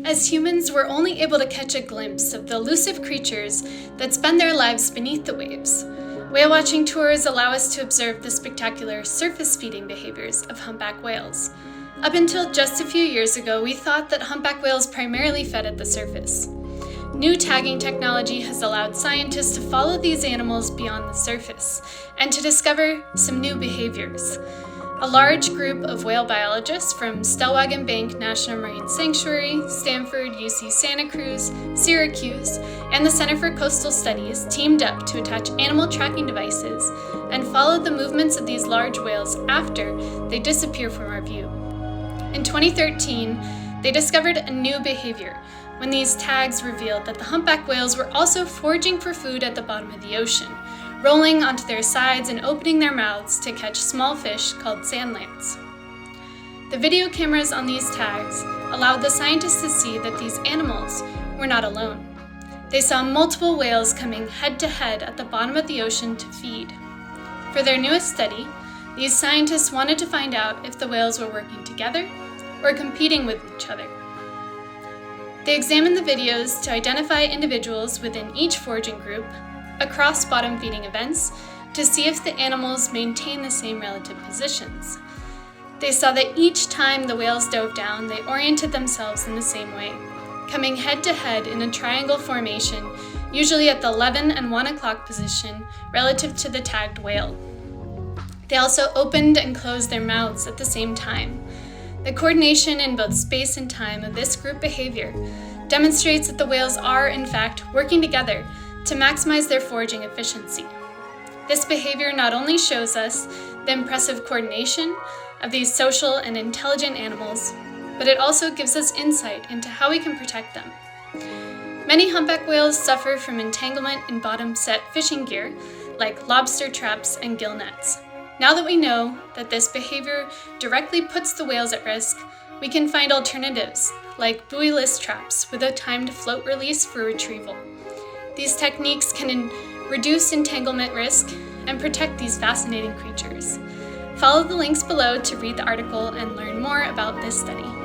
As humans, we're only able to catch a glimpse of the elusive creatures that spend their lives beneath the waves. Whale watching tours allow us to observe the spectacular surface feeding behaviors of humpback whales. Up until just a few years ago, we thought that humpback whales primarily fed at the surface. New tagging technology has allowed scientists to follow these animals beyond the surface and to discover some new behaviors. A large group of whale biologists from Stellwagen Bank National Marine Sanctuary, Stanford, UC Santa Cruz, Syracuse, and the Center for Coastal Studies teamed up to attach animal tracking devices and follow the movements of these large whales after they disappear from our view. In 2013, they discovered a new behavior when these tags revealed that the humpback whales were also foraging for food at the bottom of the ocean, rolling onto their sides and opening their mouths to catch small fish called sand lance. The video cameras on these tags allowed the scientists to see that these animals were not alone. They saw multiple whales coming head to head at the bottom of the ocean to feed. For their newest study, these scientists wanted to find out if the whales were working together or competing with each other. They examined the videos to identify individuals within each foraging group across bottom feeding events to see if the animals maintain the same relative positions. They saw that each time the whales dove down, they oriented themselves in the same way, coming head to head in a triangle formation, usually at the 11 and 1 o'clock position relative to the tagged whale. They also opened and closed their mouths at the same time. The coordination in both space and time of this group behavior demonstrates that the whales are, in fact, working together to maximize their foraging efficiency. This behavior not only shows us the impressive coordination of these social and intelligent animals, but it also gives us insight into how we can protect them. Many humpback whales suffer from entanglement in bottom-set fishing gear, like lobster traps and gill nets. Now that we know that this behavior directly puts the whales at risk, we can find alternatives, like buoyless traps with a timed float release for retrieval. These techniques can reduce entanglement risk and protect these fascinating creatures. Follow the links below to read the article and learn more about this study.